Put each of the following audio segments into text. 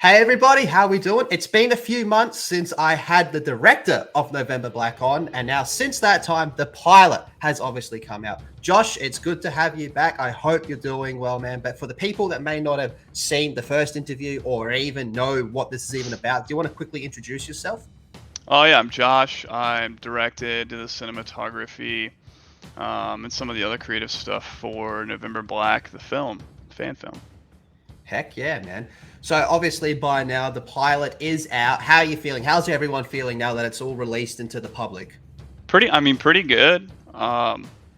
Hey everybody, how we doing? It's been a few months since I had the director of November Black on, and now since that time, the pilot has obviously come out. Josh, it's good to have you back. I hope you're doing well, man. But for the people that may not have seen the first interview or even know what this is even about, do you want to quickly introduce yourself? Oh yeah, I'm Josh. I'm directed to the cinematography, and some of the other creative stuff for November Black, the film, fan film. Heck yeah, man. So obviously by now the pilot is out. How are you feeling? How's everyone feeling now that it's all released into the public? Pretty good.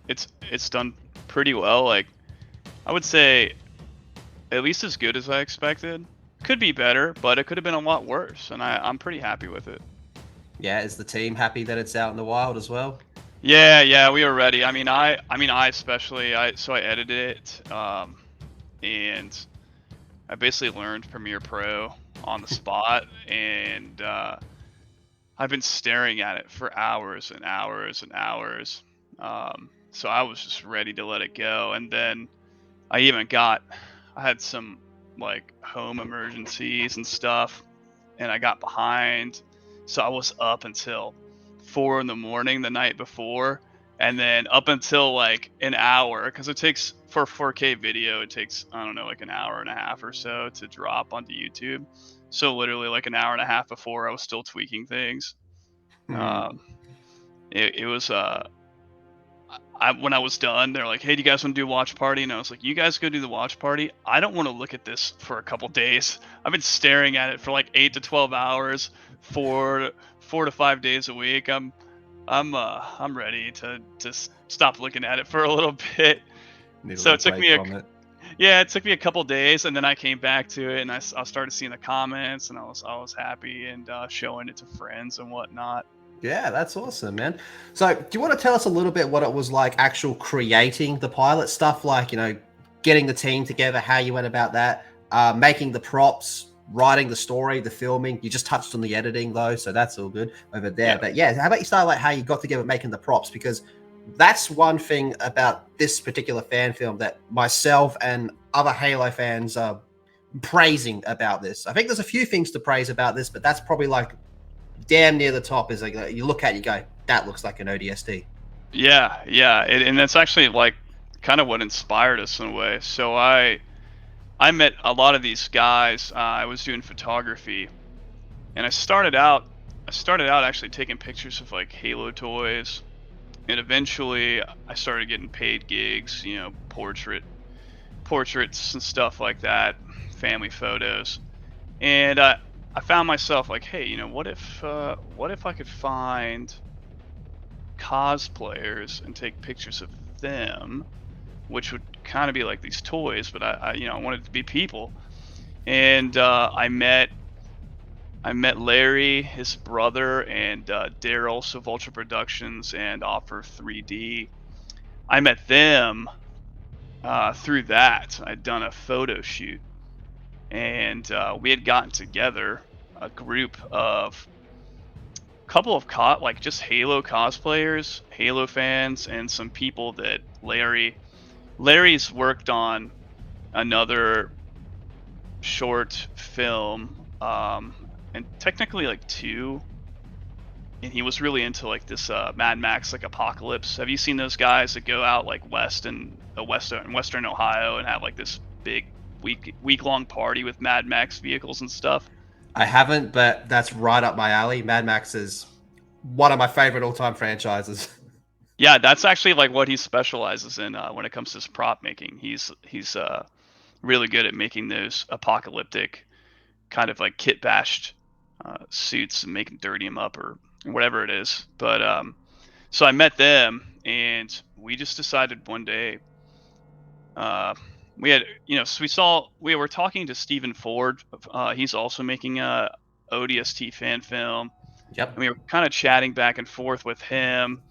It's done pretty well. Like I would say, at least as good as I expected. Could be better, but it could have been a lot worse, and I'm pretty happy with it. Yeah, is the team happy that it's out in the wild as well? Yeah, we were ready. I especially, I edited it, and I basically learned Premiere Pro on the spot, and I've been staring at it for hours and hours and hours. So I was just ready to let it go, and then I even I had some like home emergencies and stuff, and I got behind, so I was up until 4 in the morning the night before, and then up until like an hour, because it takes for 4K video, it takes I don't know like an hour and a half or so to drop onto YouTube. So literally like an hour and a half before, I was still tweaking things. Hmm. Um, it was when I was done, they're like, "Hey, do you guys want to do a watch party?" And I was like, "You guys go do the watch party. I don't want to look at this for a couple days. I've been staring at it for like 8 to 12 hours, 4 to 5 days a week. I'm ready to stop looking at it for a little bit." Need a So little it took break me from it. yeah, it took me a couple days, and then I came back to it, and I started seeing the comments, and I was happy and showing it to friends and whatnot. Yeah, that's awesome, man. So, do you want to tell us a little bit what it was like actual creating the pilot stuff, like, getting the team together, how you went about that, making the props, writing the story, the filming? You just touched on the editing though, so that's all good over there. Yeah. But yeah, how about you start like how you got together making the props? Because that's one thing about this particular fan film that myself and other Halo fans are praising about this. I think there's a few things to praise about this, but that's probably like damn near the top. Is like you look at it, you go, that looks like an ODST. Yeah, and that's actually like kind of what inspired us in a way. So I met a lot of these guys. I was doing photography, and I started out actually taking pictures of like Halo toys, and eventually I started getting paid gigs, portraits and stuff like that, family photos, and I found myself like, hey, what if I could find cosplayers and take pictures of them, which would kind of be like these toys, but I wanted to be people. And I met Larry, his brother, and Daryl, so Vulture Productions and Offer 3D. I met them through that. I'd done a photo shoot, and we had gotten together a group of couple of like just Halo cosplayers, Halo fans, and some people that Larry's worked on another short film, and technically like two, and he was really into like this Mad Max like apocalypse. Have you seen those guys that go out like western Ohio and have like this big week long party with Mad Max vehicles and stuff? I haven't, but that's right up my alley. Mad Max is one of my favorite all-time franchises. Yeah, that's actually like what he specializes in when it comes to his prop making. He's really good at making those apocalyptic kind of like kit bashed suits and making dirty them up or whatever it is. But so I met them, and we just decided one day. Uh, we had, so we were talking to Stephen Ford. He's also making a ODST fan film, and Yep. we were kind of chatting back and forth with him.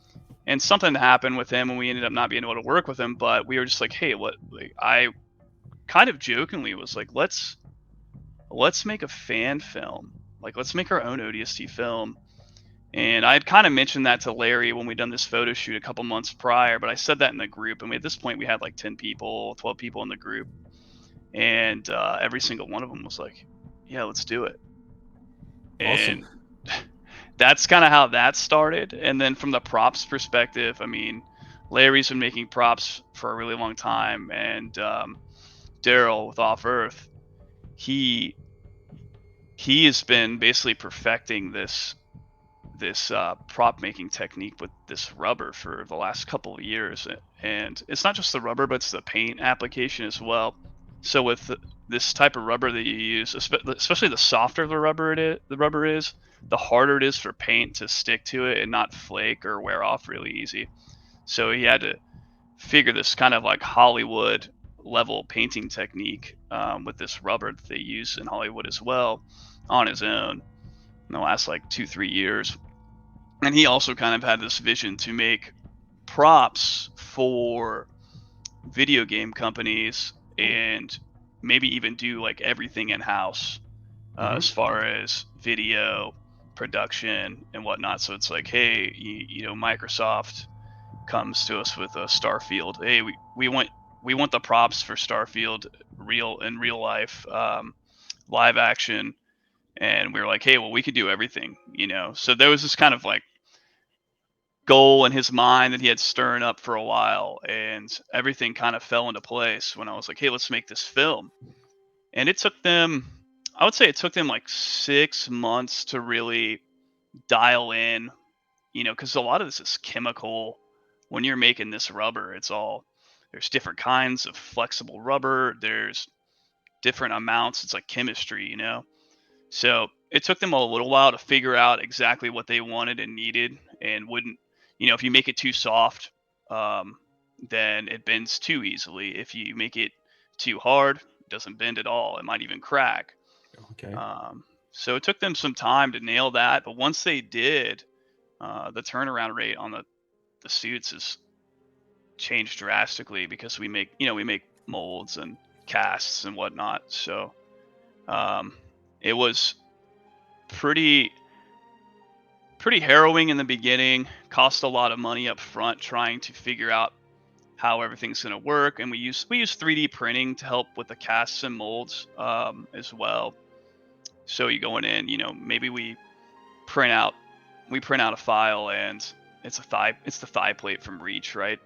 And something happened with him, and we ended up not being able to work with him. But we were just like, hey, what? Like, I kind of jokingly was like, let's make a fan film. Like, let's make our own ODST film. And I had kind of mentioned that to Larry when we'd done this photo shoot a couple months prior, but I said that in the group, and at this point we had like 10 people, 12 people in the group, and every single one of them was like, yeah, let's do it. Awesome. And that's kind of how that started. And then from the props perspective, I mean, Larry's been making props for a really long time, and Daryl with Off Earth, he he has been basically perfecting this prop making technique with this rubber for the last couple of years. And it's not just the rubber, but it's the paint application as well. So with this type of rubber that you use, especially the softer the rubber is, the harder it is for paint to stick to it and not flake or wear off really easy. So he had to figure this kind of like Hollywood level painting technique with this rubber that they use in Hollywood as well on his own in the last like 2-3 years. And he also kind of had this vision to make props for video game companies and maybe even do like everything in house as far as video production and whatnot. So it's like, hey, Microsoft comes to us with a Starfield. Hey, we want the props for Starfield real life, live action. And we were like, hey, well, we could do everything. So there was this kind of like goal in his mind that he had stirring up for a while, and everything kind of fell into place when I was like, hey, let's make this film. And it took them, I would say it took them like 6 months to really dial in, because a lot of this is chemical. When you're making this rubber, there's different kinds of flexible rubber, there's different amounts, it's like chemistry. So it took them a little while to figure out exactly what they wanted and needed, and wouldn't, if you make it too soft, then it bends too easily. If you make it too hard, it doesn't bend at all. It might even crack. Okay. So it took them some time to nail that, but once they did, the turnaround rate on the suits has changed drastically because we make molds and casts and whatnot. So it was pretty harrowing in the beginning, cost a lot of money up front trying to figure out how everything's going to work. And we use 3D printing to help with the casts and molds as well. So you going in, maybe we print out a file and it's the thigh plate from Reach, right?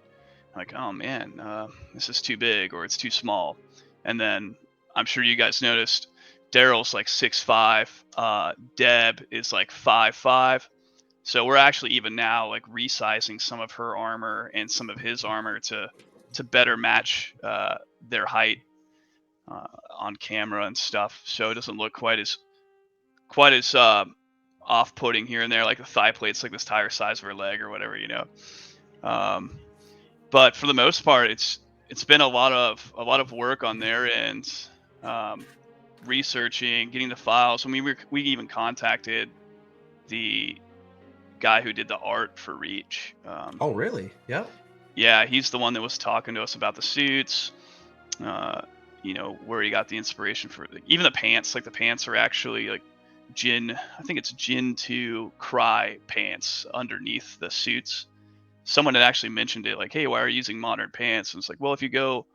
Like, oh man, this is too big or it's too small. And then I'm sure you guys noticed Daryl's like 6'5", Deb is like 5'5". So we're actually even now like resizing some of her armor and some of his armor to better match their height on camera and stuff. So it doesn't look quite as off-putting here and there, like the thigh plate's like this tire size of her leg or whatever. But for the most part, it's been a lot of work on their end, researching, getting the files. I mean, we even contacted the guy who did the art for Reach. Oh, really? Yeah. Yeah, he's the one that was talking to us about the suits. Where he got the inspiration for even the pants. Like the pants are actually like I think it's Jin 2 Cry pants underneath the suits. Someone had actually mentioned it, like, hey, why are you using modern pants? And it's like, well, if you go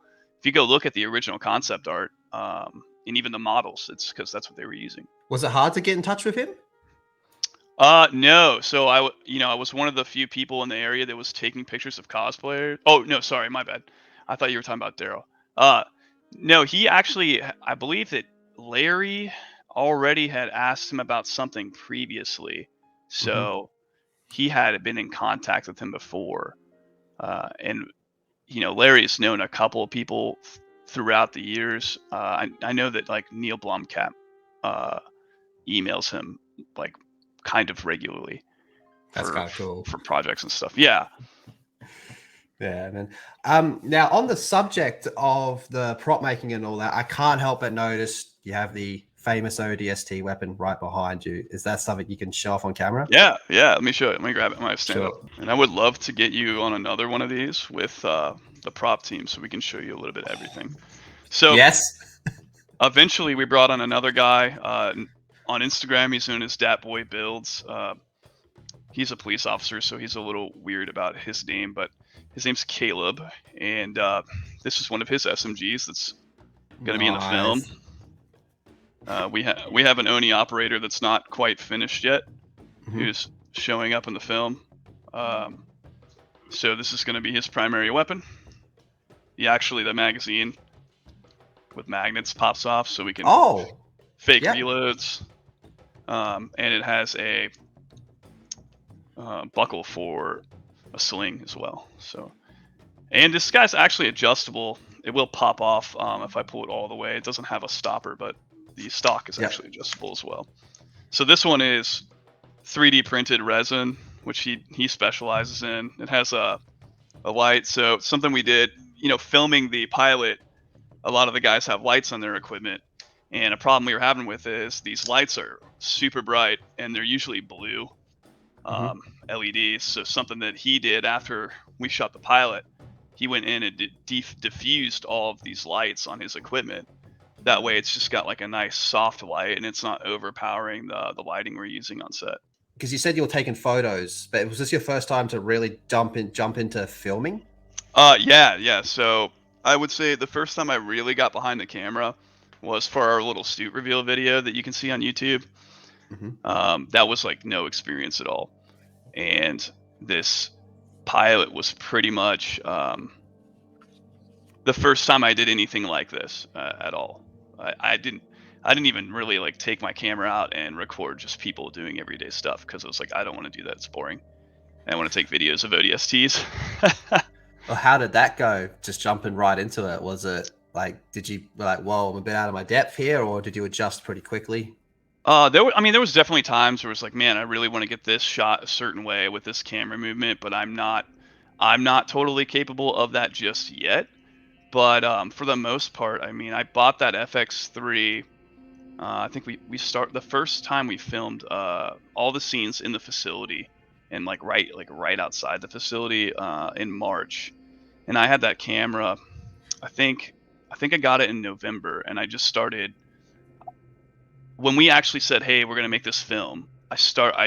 look at the original concept art, and even the models, it's because that's what they were using. Was it hard to get in touch with him? No. So I was one of the few people in the area that was taking pictures of cosplayers. Oh no, sorry, my bad. I thought you were talking about Daryl. No, he actually, I believe that Larry already had asked him about something previously, so he had been in contact with him before, and Larry's known a couple of people throughout the years. I know that like Neil Blomkamp emails him like kind of regularly. That's kind of cool for projects and stuff. Yeah. Yeah, man. Now on the subject of the prop making and all that, I can't help but notice you have the famous ODST weapon right behind you. Is that something you can show off on camera? Yeah. Let me show it. Let me grab it. I might stand Sure. up. And I would love to get you on another one of these with the prop team so we can show you a little bit of everything. So yes. Eventually we brought on another guy on Instagram. He's known as Dat Boy Builds. He's a police officer, so he's a little weird about his name, but his name's Caleb, and this is one of his SMGs that's going to be in the film. We have an Oni operator that's not quite finished yet, Mhm. who's showing up in the film. Um, so this is going to be his primary weapon. The magazine with magnets pops off, so we can Oh, fake yeah. reloads. And it has a buckle for a sling as well. So, and this guy's actually adjustable. It will pop off if I pull it all the way. It doesn't have a stopper, but the stock is Yep. actually adjustable as well. So this one is 3D printed resin, which he specializes in. It has a light. So something we did, filming the pilot, a lot of the guys have lights on their equipment. And a problem we were having with is these lights are super bright and they're usually blue Mhm. LEDs. So something that he did after we shot the pilot, he went in and diffused all of these lights on his equipment. That way, it's just got like a nice soft light, and it's not overpowering the lighting we're using on set. Because you said you were taking photos, but was this your first time to really jump into filming? Yeah, yeah. So I would say the first time I really got behind the camera was for our little suit reveal video that you can see on YouTube. Mhm. That was like no experience at all, and this pilot was pretty much the first time I did anything like this at all. I didn't even really like take my camera out and record just people doing everyday stuff because I was like, I don't want to do that. It's boring. I want to take videos of ODSTs. Well, how did that go? Just jumping right into it. Was it like, did you like, whoa, I'm a bit out of my depth here, or did you adjust pretty quickly? There was definitely times where it's like, man, I really want to get this shot a certain way with this camera movement, but I'm not totally capable of that just yet. But for the most part, I mean, I bought that FX3. I think we start the first time we filmed all the scenes in the facility and like right outside the facility in March, and I had that camera. I think I think I got it in November, and I just started when we actually said, "Hey, we're gonna make this film." I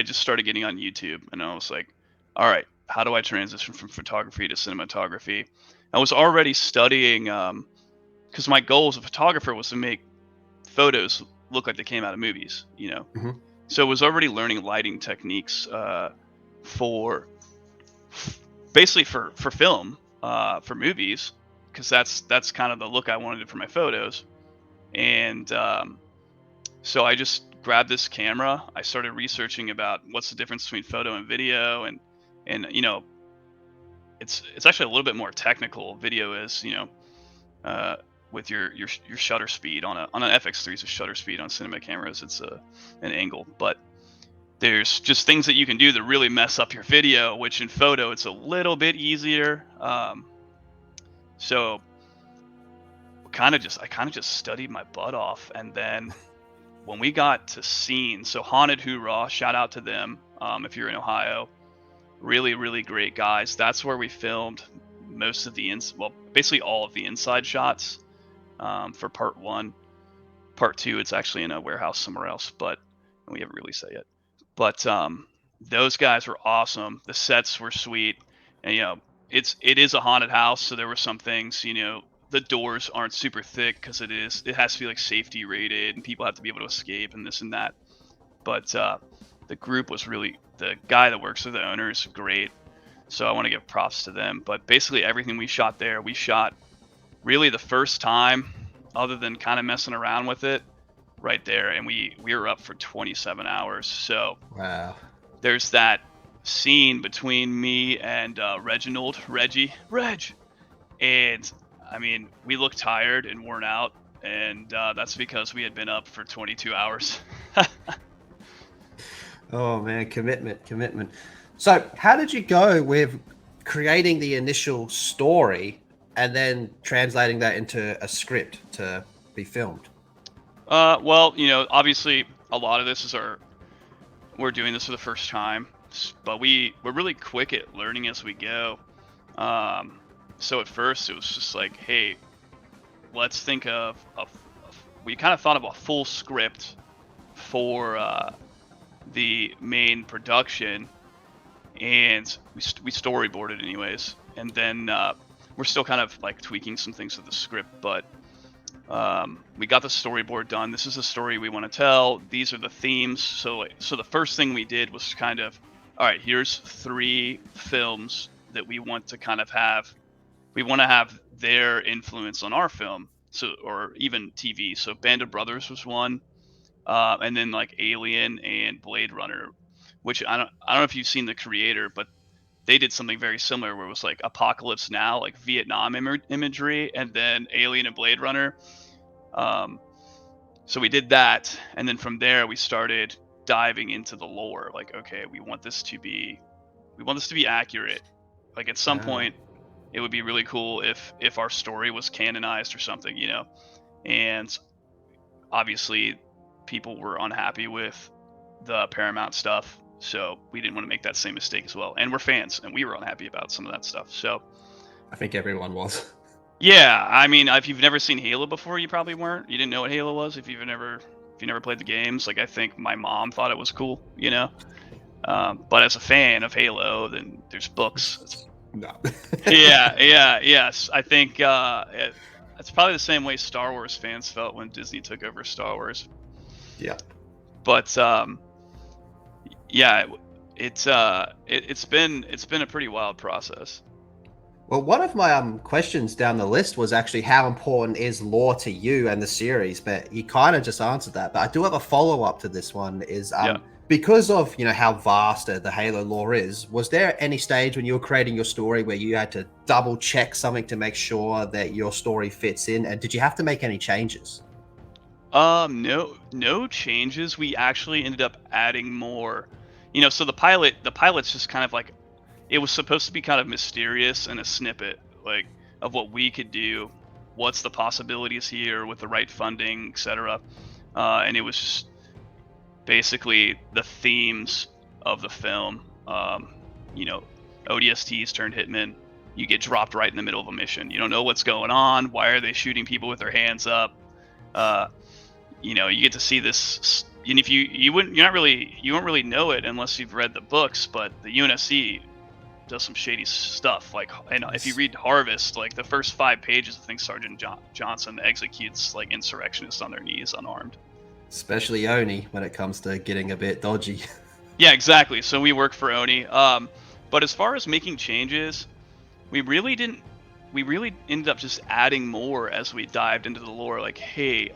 just started getting on YouTube, and I was like, "All right, how do I transition from photography to cinematography?" I was already studying because my goal as a photographer was to make photos look like they came out of movies. Mhm. So I was already learning lighting techniques for basically for film for movies because that's kind of the look I wanted for my photos. And so I just grabbed this camera. I started researching about what's the difference between photo and video, and it's actually a little bit more technical. Video is uh, with your shutter speed on an FX3 is a shutter speed. On cinema cameras, it's an angle. But there's just things that you can do that really mess up your video, which in photo it's a little bit easier. So I kind of just studied my butt off, and then when we got to scenes, so Haunted Hoorah, shout out to them if you're in Ohio, really really great guys. That's where we filmed most of basically all of the inside shots for part one. Part two, it's actually in a warehouse somewhere else, but we haven't released that yet. But those guys were awesome. The sets were sweet, and it is a haunted house, so there were some things. The doors aren't super thick because it has to be like safety rated, and people have to be able to escape and this and that. But the group was really the guy that works with the owner is great, so I want to give props to them. But basically everything we shot there, we shot really the first time, other than kind of messing around with it right there, and we were up for 27 hours. So Wow. there's that scene between me and Reg, and I mean we look tired and worn out, and that's because we had been up for 22 hours. Oh man, commitment, commitment. So, how did you go with creating the initial story and then translating that into a script to be filmed? Well, obviously a lot of this is we're doing this for the first time, but we're really quick at learning as we go. Um, so at first it was just like, hey, let's think of we kind of thought of a full script for the main production, and we storyboarded anyways, and then we're still kind of like tweaking some things with the script, but We got the storyboard done. This is a story we want to tell. These are the themes. So the first thing we did was kind of, all right, here's 3 films that we want to kind of have. We want to have their influence on our film. So, or even TV. So Band of Brothers was one. And then like Alien and Blade Runner, which I don't know if you've seen The Creator, but they did something very similar where it was like Apocalypse Now, like Vietnam imagery, and then Alien and Blade Runner. Um, so we did that, and then from there we started diving into the lore. Like, okay, we want this to be accurate. Like at some point, it would be really cool if our story was canonized or something, you know. And obviously, people were unhappy with the Paramount stuff, so we didn't want to make that same mistake as well. And we're fans, and we were unhappy about some of that stuff. So I think everyone was. yeah, I mean, if you've never seen Halo before, you probably weren't. You didn't know what Halo was if you never played the games. Like I think my mom thought it was cool, you know. But as a fan of Halo, then there's books. No. Yes. I think it's probably the same way Star Wars fans felt when Disney took over Star Wars. Yeah. But yeah, it's been a pretty wild process. Well, one of my questions down the list was actually how important is lore to you and the series, but you kind of just answered that. But I do have a follow-up to this one is because of, you know, how vast the Halo lore is, was there any stage when you were creating your story where you had to double check something to make sure that your story fits in? And did you have to make any changes? No changes. We actually ended up adding more. You know, so the pilot's just kind of like, it was supposed to be kind of mysterious and a snippet like of what we could do, what's the possibilities here with the right funding, etc. And it was just basically the themes of the film. You know, ODSTs turned hitmen. You get dropped right in the middle of a mission. You don't know what's going on. Why are they shooting people with their hands up? You know, you get to see this, and if you won't really know it unless you've read the books. But the UNSC does some shady stuff. Like, and if you read Harvest, like the first 5 pages, I think Sergeant Johnson executes like insurrectionists on their knees, unarmed. Especially Oni when it comes to getting a bit dodgy. Yeah, exactly. So we work for Oni. But as far as making changes, we really didn't. We really ended up just adding more as we dived into the lore. Like, hey,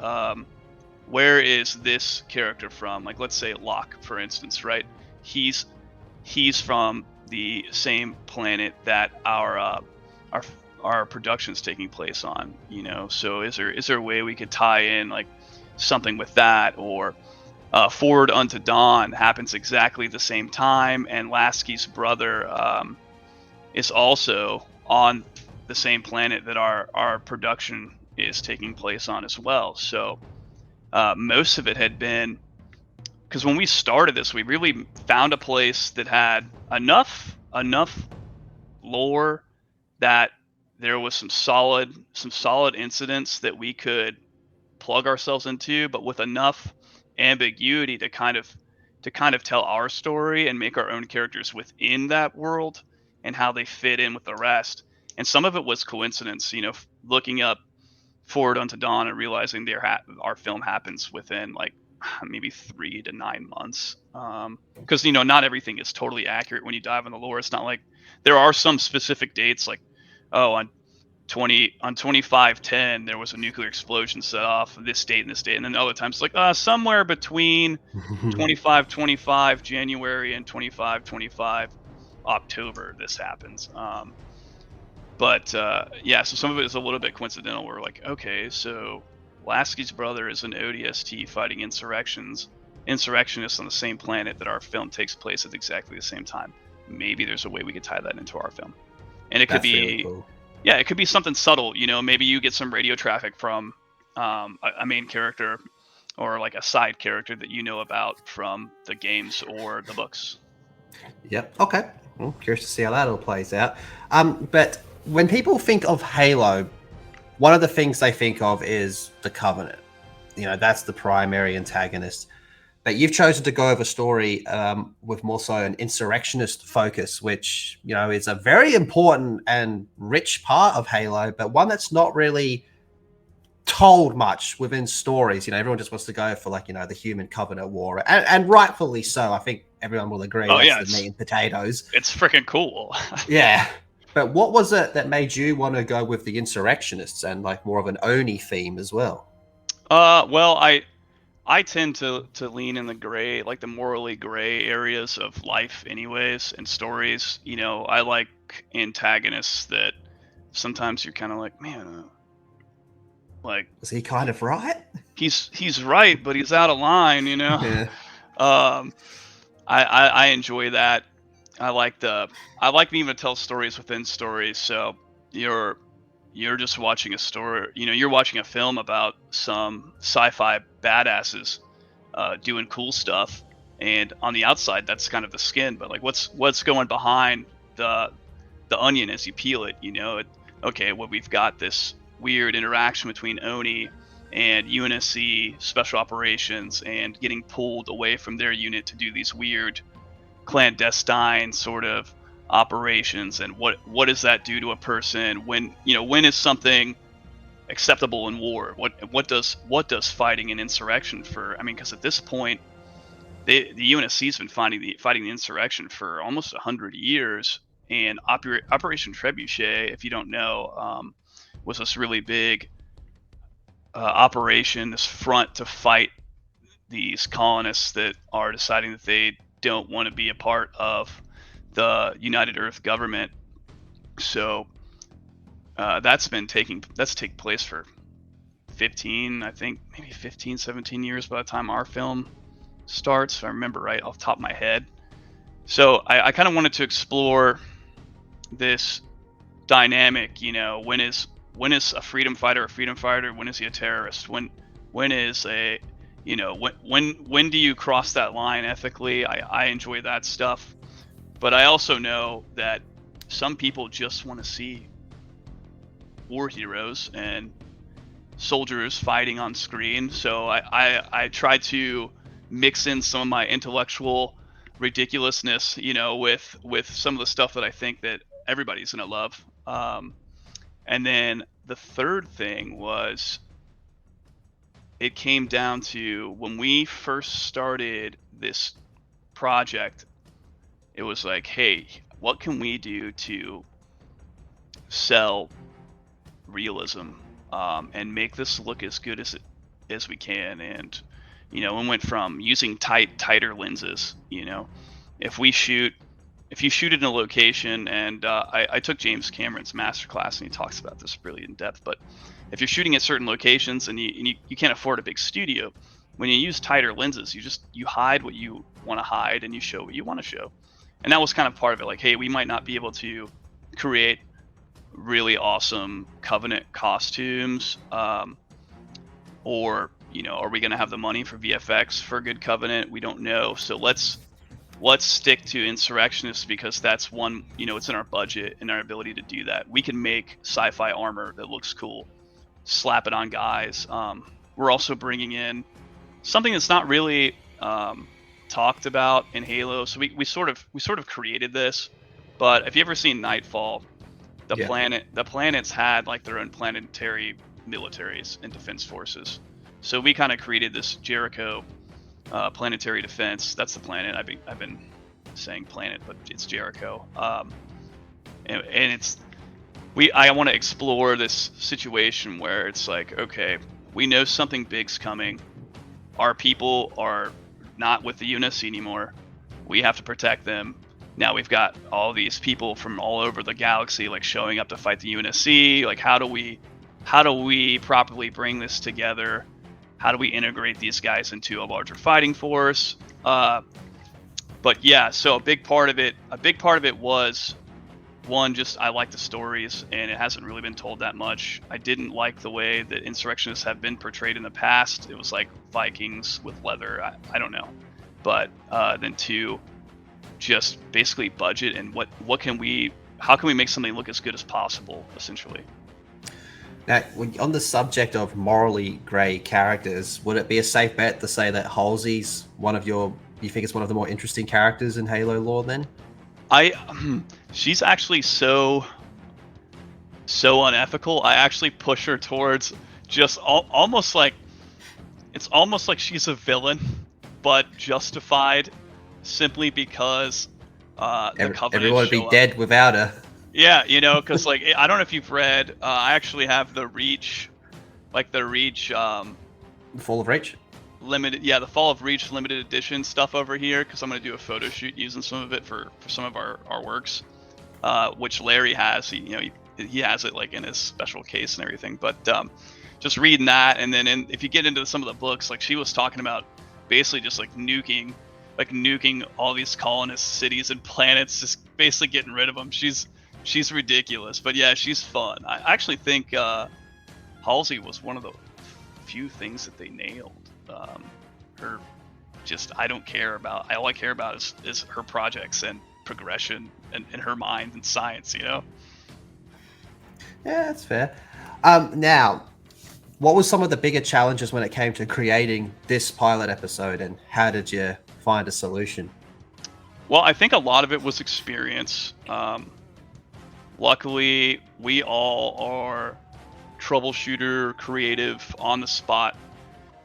where is this character from? Like, let's say Locke, for instance, right? He's from the same planet that our production's taking place on, you know. So is there a way we could tie in like something with that? Or Forward Unto Dawn happens exactly the same time, and Lasky's brother is also on the same planet that our production is taking place on as well. So most of it had been, because when we started this, we really found a place that had enough lore that there was some solid incidents that we could plug ourselves into, but with enough ambiguity to kind of tell our story and make our own characters within that world and how they fit in with the rest. And some of it was coincidence, you know, looking up Forward Unto Dawn and realizing our film happens within like maybe 3 to 9 months. Because, you know, not everything is totally accurate when you dive in the lore. It's not like there are some specific dates like, oh, on 2510 there was a nuclear explosion set off this date and this date, and then other times it's like somewhere between 2525 January and 2525 October this happens. But yeah, so some of it is a little bit coincidental. We're like, okay, so Lasky's brother is an ODST fighting insurrectionists on the same planet that our film takes place at exactly the same time. Maybe there's a way we could tie that into our film. And it could be really cool. Yeah, it could be something subtle, you know, maybe you get some radio traffic from a main character or like a side character that you know about from the games or the books. Yep. Okay. Well, curious to see how that all plays out. But when people think of Halo, one of the things they think of is the Covenant. You know, that's the primary antagonist. But you've chosen to go over a story with more so an insurrectionist focus, which, you know, is a very important and rich part of Halo, but one that's not really told much within stories. Everyone just wants to go for like, the Human Covenant War, and rightfully so. I think everyone will agree Oh that's yeah, the meat and potatoes. it's freaking cool. Yeah. But what was it that made you want to go with the insurrectionists and like more of an Oni theme as well? Well, I tend to lean in the gray, like the morally gray areas of life, anyways, and stories. I like antagonists that sometimes you're kind of like, man, like Was he kind of right? he's right, but he's out of line. Yeah. Um, I enjoy that. I like being able to tell stories within stories. So you're you're just watching a story. You're watching a film about some sci-fi badasses doing cool stuff, and on the outside, that's kind of the skin. But like, what's going behind the onion as you peel it? Okay, well, we've got this weird interaction between Oni and UNSC special operations, and getting pulled away from their unit to do these weird clandestine sort of operations. And what does that do to a person? When is something acceptable in war? What does fighting an insurrection for? I mean, because at this point, the UNSC's been fighting the insurrection for almost 100 years. And Operation Trebuchet, if you don't know, was this really big operation, this front to fight these colonists that are deciding that they don't want to be a part of the United Earth government. So that's taking place for 15, I think maybe 15, 17 years by the time our film starts, if I remember right off the top of my head. So I kind of wanted to explore this dynamic. When is a freedom fighter a freedom fighter? When is he a terrorist? When is a when do you cross that line ethically? I enjoy that stuff, but I also know that some people just want to see war heroes and soldiers fighting on screen. So I try to mix in some of my intellectual ridiculousness, with some of the stuff that I think that everybody's gonna love. And then the third thing was, it came down to when we first started this project, it was like, hey, what can we do to sell realism, and make this look as good as we can? And we went from using tighter lenses. If you shoot it in a location, and I took James Cameron's masterclass, and he talks about this really in depth. But if you're shooting at certain locations and you can't afford a big studio, when you use tighter lenses, you hide what you want to hide and you show what you want to show. And that was kind of part of it. Like, hey, we might not be able to create really awesome Covenant costumes, or are we going to have the money for VFX for a good Covenant? We don't know. So let's stick to insurrectionists, because that's one, it's in our budget and our ability to do that. We can make sci-fi armor that looks cool, slap it on guys. We're also bringing in something that's not really talked about in Halo. So we sort of created this. But if you ever seen Nightfall, the planets had like their own planetary militaries and defense forces. So we kind of created this Jericho planetary defense. That's the planet. I've been saying planet, but it's Jericho. And it's I want to explore this situation where it's like, okay, we know something big's coming. Our people are not with the UNSC anymore. We have to protect them. Now we've got all these people from all over the galaxy like showing up to fight the UNSC. Like, how do we properly bring this together? How do we integrate these guys into a larger fighting force? But yeah, so a big part of it was, one, just I like the stories, and it hasn't really been told that much. I didn't like the way that insurrectionists have been portrayed in the past. It was like Vikings with leather. I don't know. But then two, just basically budget and how can we make something look as good as possible, essentially. Now, on the subject of morally grey characters, would it be a safe bet to say that Halsey's you think it's one of the more interesting characters in Halo lore then? She's actually so unethical. I actually push her towards just almost like it's almost like she's a villain, but justified simply because the Covenant Everyone would be show up. dead without her. Yeah, because like I don't know if you've read. I actually have the Reach, like the Reach Fall of Reach. limited, yeah, the Fall of Reach limited edition stuff over here, because I'm gonna do a photo shoot using some of it for some of our works, which Larry has. He has it like in his special case and everything. But just reading that, and then if you get into some of the books, like she was talking about basically just like nuking all these colonist cities and planets, just basically getting rid of them. She's ridiculous, but yeah, she's fun. I actually think Halsey was one of the few things that they nailed. Her, just I don't care about. All I care about is her projects and progression and her mind and science. Yeah, that's fair. Now, what was some of the bigger challenges when it came to creating this pilot episode, and how did you find a solution? Well, I think a lot of it was experience. Luckily, we all are troubleshooter, creative, on the spot.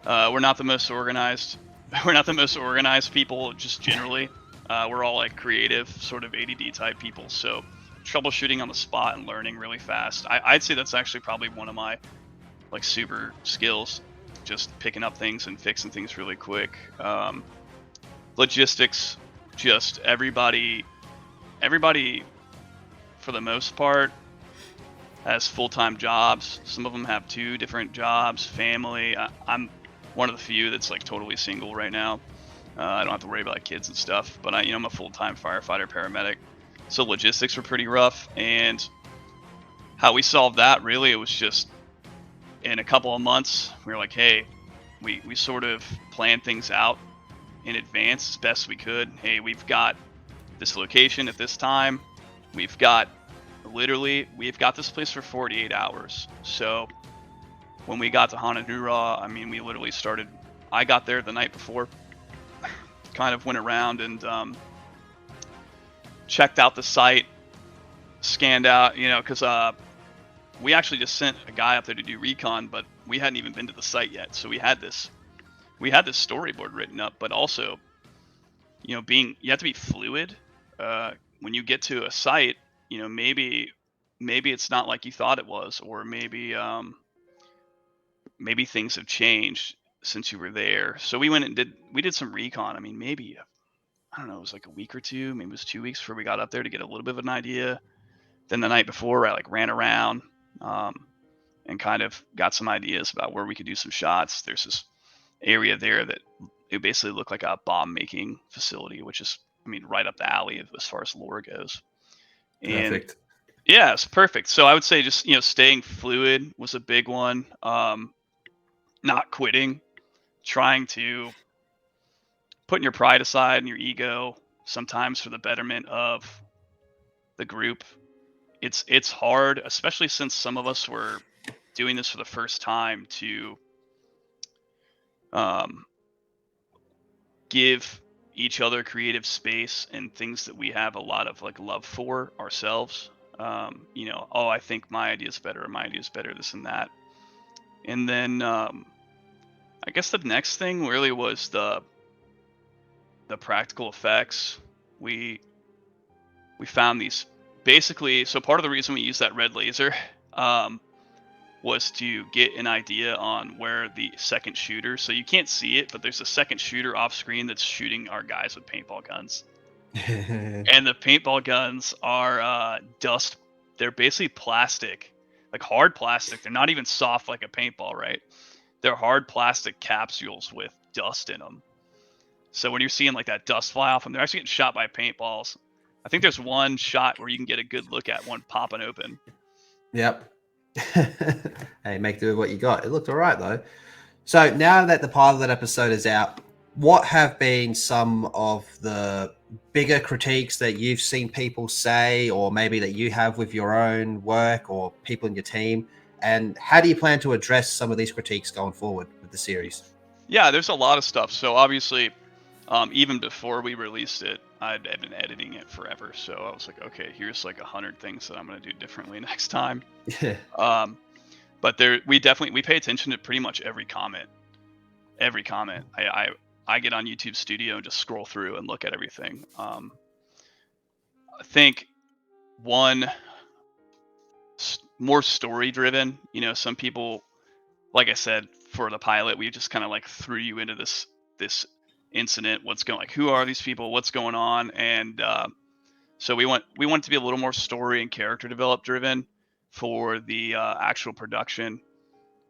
We're not the most organized. We're not the most organized people, just generally. We're all like creative, sort of ADD type people. So troubleshooting on the spot and learning really fast. I'd say that's actually probably one of my like super skills, just picking up things and fixing things really quick. Logistics, just everybody for the most part has full-time jobs. Some of them have 2 different jobs, family. I'm one of the few that's like totally single right now. I don't have to worry about kids and stuff, but I'm a full-time firefighter paramedic. So logistics were pretty rough, and how we solved that, really, it was just in a couple of months, we were like, hey, we sort of planned things out in advance as best we could. Hey, we've got this location at this time. We've got this place for 48 hours. So when we got to Hananura, I mean, we literally started, I got there the night before, kind of went around and checked out the site, scanned out, because we actually just sent a guy up there to do recon, but we hadn't even been to the site yet. So we had this storyboard written up, but also, you have to be fluid when you get to a site. Maybe it's not like you thought it was, or maybe things have changed since you were there. So we went and did some recon. I mean, maybe, I don't know, it was like a week or 2, maybe it was 2 weeks before we got up there to get a little bit of an idea. Then the night before, I like ran around and kind of got some ideas about where we could do some shots. There's this area there that it basically looked like a bomb making facility, which is, I mean, right up the alley as far as lore goes. Perfect. And yeah, it's perfect. So I would say just, staying fluid was a big one. Not quitting, trying to putting your pride aside and your ego sometimes for the betterment of the group. It's hard, especially since some of us were doing this for the first time, to give each other creative space and things that we have a lot of like love for ourselves. Oh, I think my idea is better, or my idea is better, this and that. And then I guess the next thing really was the practical effects. We found these basically. So part of the reason we used that red laser was to get an idea on where the second shooter. So you can't see it, but there's a second shooter off screen that's shooting our guys with paintball guns. And the paintball guns are dust. They're basically plastic, like hard plastic. They're not even soft like a paintball, right? They're hard plastic capsules with dust in them. So when you're seeing like that dust fly off them, they're actually getting shot by paintballs. I think there's one shot where you can get a good look at one popping open. Yep. Hey, make do with what you got. It looked all right, though. So now that the pilot episode is out, what have been some of the bigger critiques that you've seen people say, or maybe that you have with your own work or people in your team? And how do you plan to address some of these critiques going forward with the series? Yeah, there's a lot of stuff. So obviously, even before we released it, I'd been editing it forever. So I was like, okay, here's like 100 things that I'm going to do differently next time. But we pay attention to pretty much every comment. I get on YouTube Studio and just scroll through and look at everything. I think one more story driven. You know, some people, like I said, for the pilot, we just kind of like threw you into this incident. Who are these people? What's going on? And so we want it to be a little more story and character develop driven for the actual production.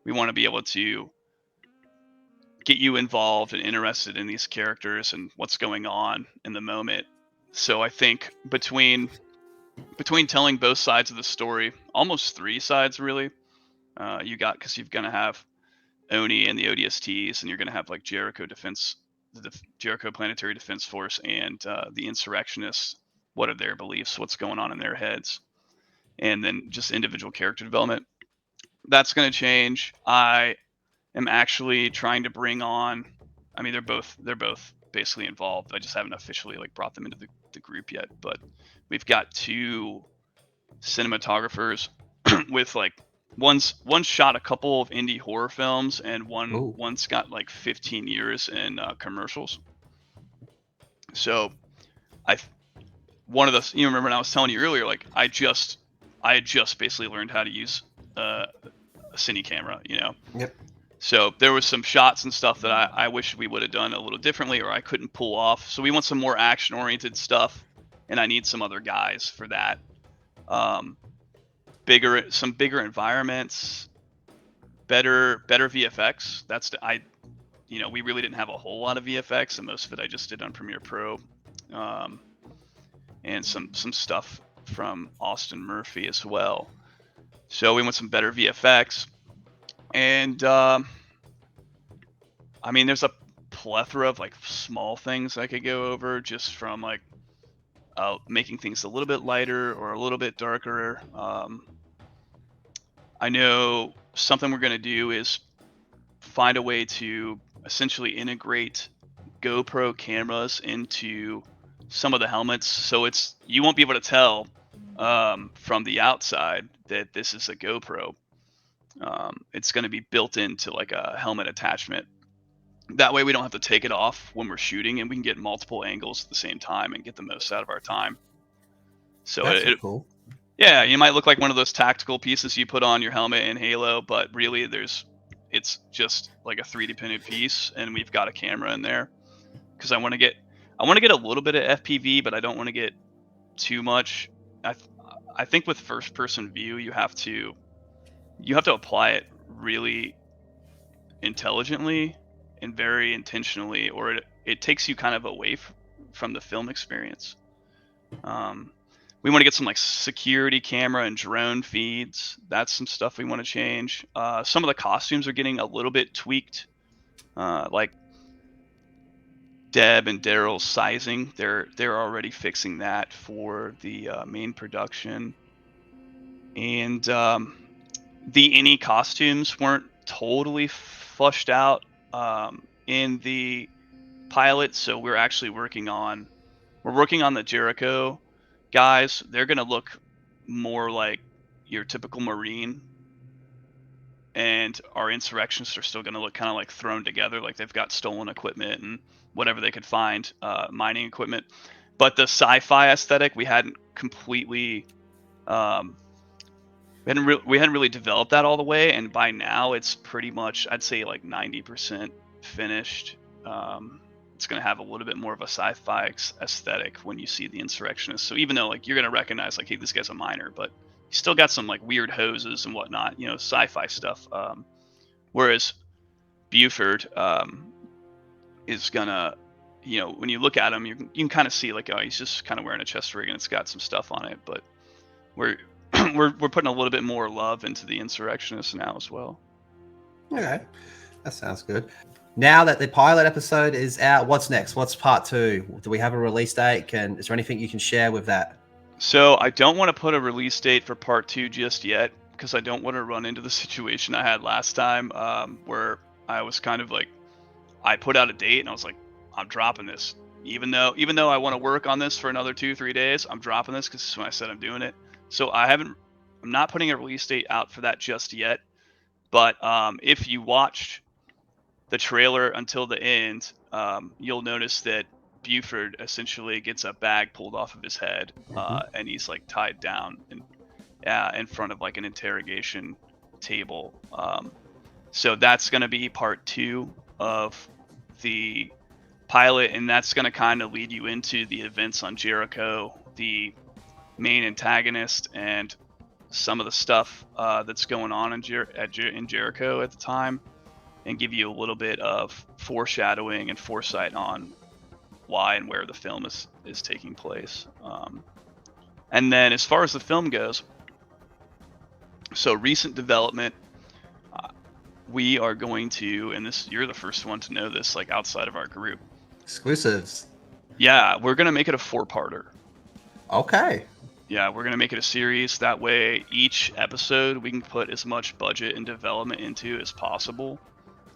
We want to be able to get you involved and interested in these characters and what's going on in the moment. So I think between telling both sides of the story, almost three sides really, because you're gonna have Oni and the ODSTs, and you're gonna have like Jericho Defense, the Jericho Planetary Defense Force, and the insurrectionists. What are their beliefs? What's going on in their heads? And then just individual character development. That's going to change. I am actually trying to bring on. I mean, they're both basically involved. I just haven't officially like brought them into the group yet. But we've got two cinematographers with like one's shot a couple of indie horror films, and one's got like 15 years in commercials. So one of the, you remember when I was telling you earlier, like I had just basically learned how to use a cine camera, you know. Yep. So there was some shots and stuff that I wish we would have done a little differently, or I couldn't pull off. So we want some more action oriented stuff, and I need some other guys for that. Some bigger environments, better VFX. We really didn't have a whole lot of VFX, and most of it I just did on Premiere Pro, and some stuff from Austin Murphy as well. So we want some better VFX, and I mean, there's a plethora of like small things I could go over, just from like making things a little bit lighter or a little bit darker. I know something we're going to do is find a way to essentially integrate GoPro cameras into some of the helmets, so you won't be able to tell from the outside that this is a GoPro. It's going to be built into like a helmet attachment. That way we don't have to take it off when we're shooting, and we can get multiple angles at the same time and get the most out of our time. So that's cool. Yeah, you might look like one of those tactical pieces you put on your helmet in Halo, but really it's just like a 3D printed piece, and we've got a camera in there because I want to get a little bit of FPV, but I don't want to get too much. I think with first person view, you have to apply it really intelligently and very intentionally, or it takes you kind of away from the film experience. We want to get some like security camera and drone feeds. That's some stuff we want to change. Some of the costumes are getting a little bit tweaked, like Deb and Daryl's sizing. They're already fixing that for the main production. And the any costumes weren't totally flushed out in the pilot, so we're actually working on the Jericho guys. They're gonna look more like your typical Marine, and our insurrectionists are still gonna look kind of like thrown together, like they've got stolen equipment and whatever they could find, mining equipment. But the sci-fi aesthetic we hadn't completely we hadn't really developed that all the way, and by now it's pretty much, I'd say, like 90% finished. It's going to have a little bit more of a sci-fi aesthetic when you see the insurrectionists. So even though like you're going to recognize like, hey, this guy's a miner, but he's still got some like weird hoses and whatnot, you know, sci-fi stuff. Whereas Buford is gonna, you know, when you look at him, you can kind of see like, oh, he's just kind of wearing a chest rig and it's got some stuff on it. But we're putting a little bit more love into the insurrectionists now as well. Okay, that sounds good. Now that the pilot episode is out, what's next? What's part 2? Do we have a release date? Is there anything you can share with that? So I don't want to put a release date for part 2 just yet, because I don't want to run into the situation I had last time, where I was kind of like, I put out a date and I was like, I'm dropping this. Even though I want to work on this for another 2-3 days, I'm dropping this because this is when I said I'm doing it. So I'm not putting a release date out for that just yet. But if you watched the trailer until the end, you'll notice that Buford essentially gets a bag pulled off of his head, Mhm. and he's like tied down in front of like an interrogation table. So that's going to be part two of the pilot, and that's going to kind of lead you into the events on Jericho, the main antagonist, and some of the stuff that's going on in Jericho at the time, and give you a little bit of foreshadowing and foresight on why and where the film is taking place. And then as far as the film goes, so recent development, uh, we are going to, and this you're the first one to know this, like outside of our group. Exclusives. Yeah, we're gonna make it a four-parter. Okay. Yeah, we're gonna make it a series. That way, each episode we can put as much budget and development into as possible,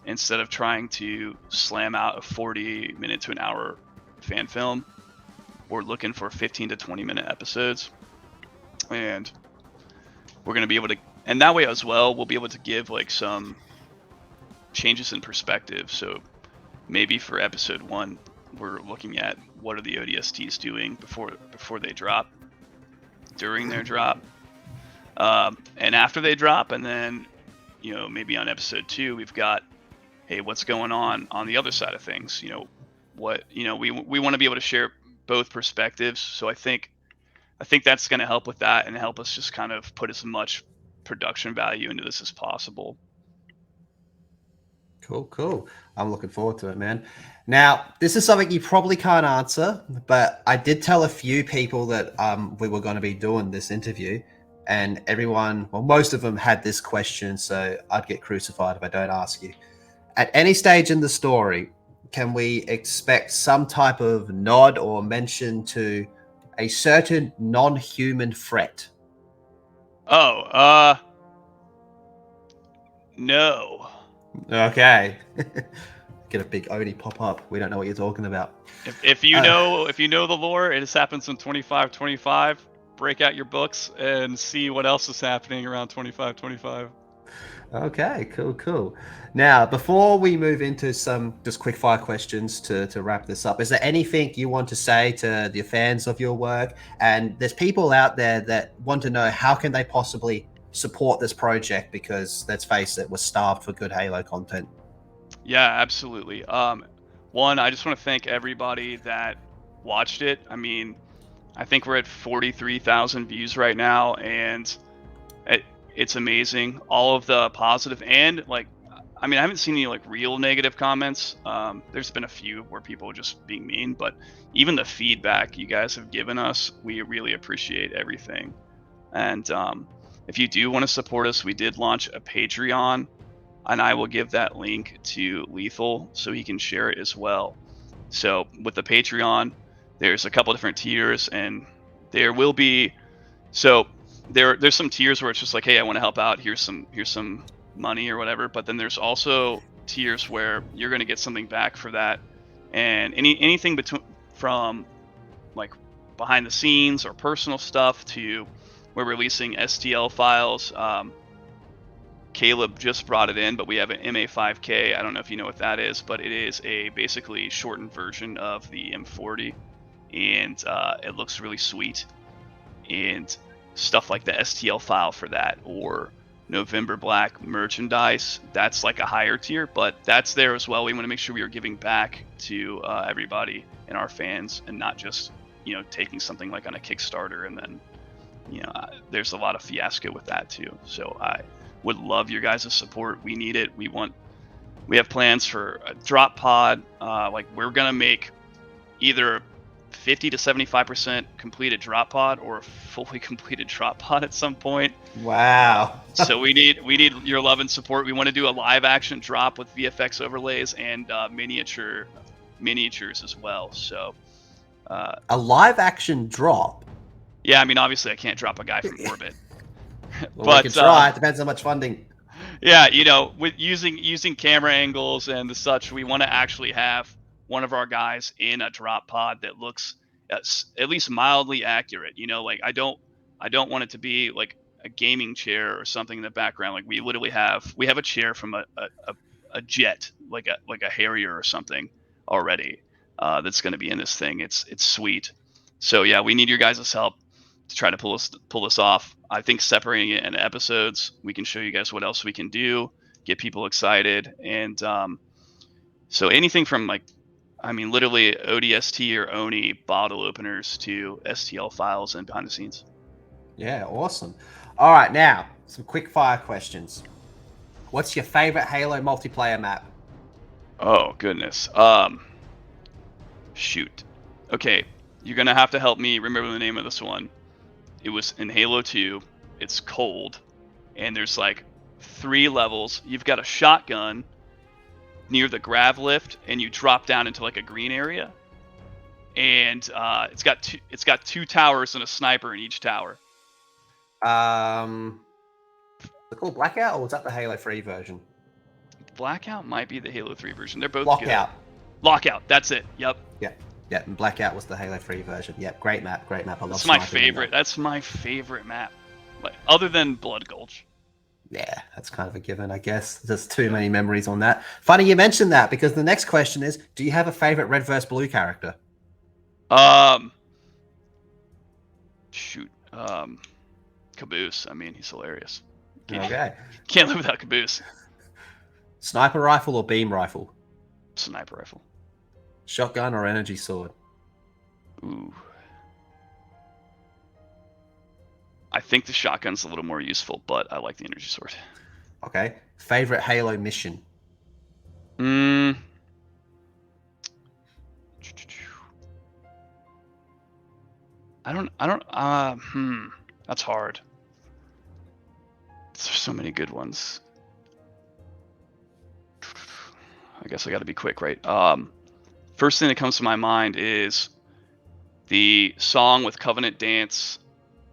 instead of trying to slam out a 40-minute to an hour fan film. We're looking for 15 to 20-minute episodes, and we're gonna be able to, and that way as well, we'll be able to give like some changes in perspective. So maybe for episode 1, we're looking at what are the ODSTs doing before they drop, during their drop, and after they drop, and then maybe on episode 2 we've got, hey, what's going on the other side of things. What we want to be able to share both perspectives. So I think that's going to help with that, and help us just kind of put as much production value into this as possible. Cool, cool. I'm looking forward to it, man. Now, this is something you probably can't answer, but I did tell a few people that we were going to be doing this interview, and everyone, well, most of them had this question, so I'd get crucified if I don't ask you. At any stage in the story, can we expect some type of nod or mention to a certain non-human threat? Oh, no. Okay. Get a big Odie pop up. We don't know what you're talking about. If you know the lore, it has happens in 2525. Break out your books and see what else is happening around 2525. Okay, cool, cool. Now, before we move into some just quick fire questions to wrap this up, is there anything you want to say to the fans of your work? And there's people out there that want to know how can they possibly support this project, because let's face it, we're starved for good Halo content. Yeah, absolutely. One, I just want to thank everybody that watched it. I mean, I think we're at 43,000 views right now, and it's amazing. All of the positive and like, I mean, I haven't seen any like real negative comments. There's been a few where people are just being mean, but even the feedback you guys have given us, we really appreciate everything. And if you do want to support us, we did launch a Patreon, and I will give that link to Lethal so he can share it as well. So with the Patreon, there's a couple different tiers, and there will be, so there's some tiers where it's just like, hey, I want to help out. Here's some money or whatever. But then there's also tiers where you're going to get something back for that, and anything between, from like behind the scenes or personal stuff, to we're releasing STL files. Caleb just brought it in, but we have an MA5K. I don't know if you know what that is, but it is a basically shortened version of the M40, and it looks really sweet. And stuff like the STL file for that, or November Black merchandise, that's like a higher tier, but that's there as well. We want to make sure we are giving back to everybody and our fans, and not just taking something like on a Kickstarter and then there's a lot of fiasco with that too. So I would love your guys' support. We need it. We have plans for a drop pod. Like, we're gonna make either 50 to 75% completed drop pod or a fully completed drop pod at some point. Wow. So we need your love and support. We want to do a live action drop with VFX overlays and miniatures as well. So A live action drop? yeah, I mean, obviously I can't drop a guy from orbit. Well, But we can try. It depends how much funding. yeah, with using camera angles and the such, we want to actually have one of our guys in a drop pod that looks at least mildly accurate. Like, I don't want it to be like a gaming chair or something in the background. Like we have a chair from a jet, like a Harrier or something already, that's going to be in this thing. It's sweet. So yeah, we need your guys' help to try to pull this off. I think separating it into episodes, we can show you guys what else we can do, get people excited, and so anything from like, I mean, literally ODST or ONI bottle openers to STL files and behind the scenes. Yeah, awesome. All right, now some quick fire questions. What's your favorite Halo multiplayer map? Oh goodness. Shoot. Okay, you're gonna have to help me remember the name of this one. It was in Halo 2. It's cold, and there's like 3 levels. You've got a shotgun near the grav lift, and you drop down into like a green area. And it's got 2 towers and a sniper in each tower. Was it called Blackout, or was that the Halo 3 version? Blackout might be the Halo 3 version. They're both Lockout. good. Lockout. That's it. Yep. Yeah, and Blackout was the Halo 3 version. Yep, great map. I love That's my sniping in favorite. That's my favorite map. Like, other than Blood Gulch. Yeah, that's kind of a given, I guess. There's too many memories on that. Funny you mentioned that, because the next question is, do you have a favorite red versus blue character? Shoot. Caboose. I mean, he's hilarious. Okay. Can't live without Caboose. Sniper rifle or beam rifle? Sniper rifle. Shotgun or energy sword? Ooh. I think the shotgun's a little more useful, but I like the energy sword. Okay. Favorite Halo mission? That's hard. There's so many good ones. I guess I got to be quick, right? First thing that comes to my mind is the song with Covenant Dance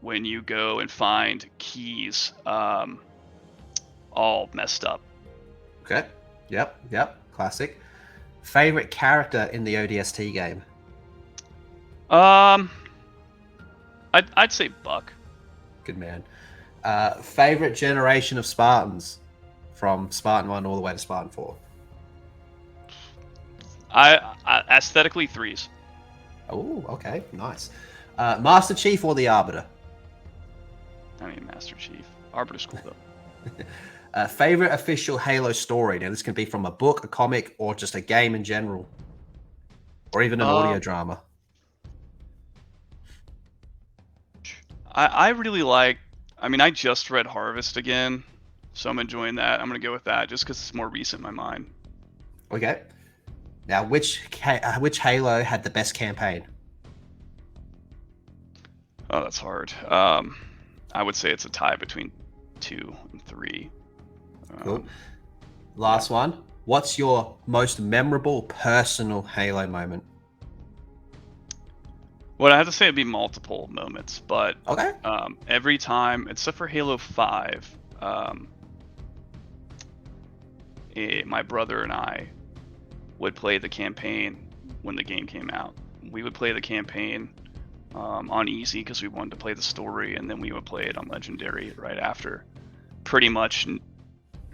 when you go and find keys all messed up. Okay. Yep. Classic. Favorite character in the ODST game? I'd say Buck. Good man. Favorite generation of Spartans from Spartan 1 all the way to Spartan 4? I aesthetically 3s. Oh, okay. Nice. Master Chief or the Arbiter? I mean, Master Chief. Arbiter's cool, though. Favorite official Halo story? Now, this can be from a book, a comic, or just a game in general. Or even an audio drama. I really like... I mean, I just read Harvest again, so I'm enjoying that. I'm going to go with that just because it's more recent in my mind. Okay. Now, which Halo had the best campaign? Oh, that's hard. I would say it's a tie between 2 and 3. Cool. Last one. What's your most memorable personal Halo moment? Well, I have to say it'd be multiple moments, but okay. Every time, except for Halo 5, my brother and I would play the campaign when the game came out. We would play the campaign on easy because we wanted to play the story, and then we would play it on legendary right after, pretty much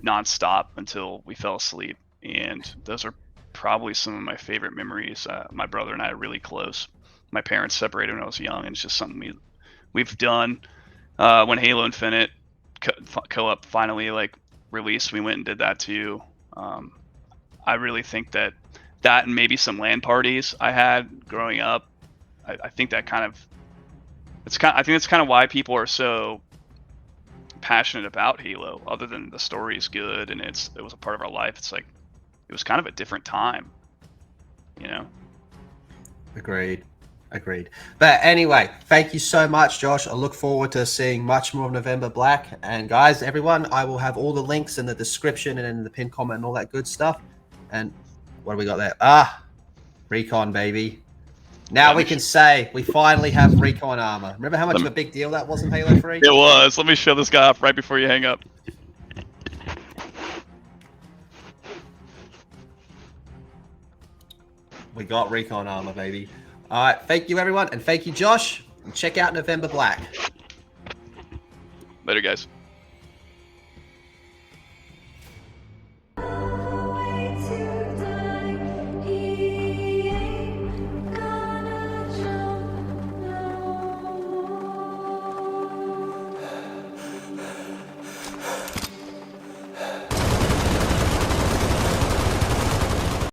non-stop until we fell asleep. And those are probably some of my favorite memories. My brother and I are really close. My parents separated when I was young, and it's just something we've done. When Halo Infinite co-op finally released, we went and did that too. I really think that and maybe some LAN parties I had growing up, I think that I think that's kind of why people are so passionate about Halo. Other than the story is good and it was a part of our life, it's like it was kind of a different time, you know. Agreed. But anyway, thank you so much, Josh. I look forward to seeing much more of November Black. And guys, everyone, I will have all the links in the description and in the pinned comment and all that good stuff. And what do we got there? Recon, baby. Now we can say we finally have Recon armor. Remember how much of a big deal that was in Halo 3? It was. Let me show this guy off right before you hang up. We got Recon armor, baby. All right, thank you, everyone, and thank you, Josh. And check out November Black. Later, guys.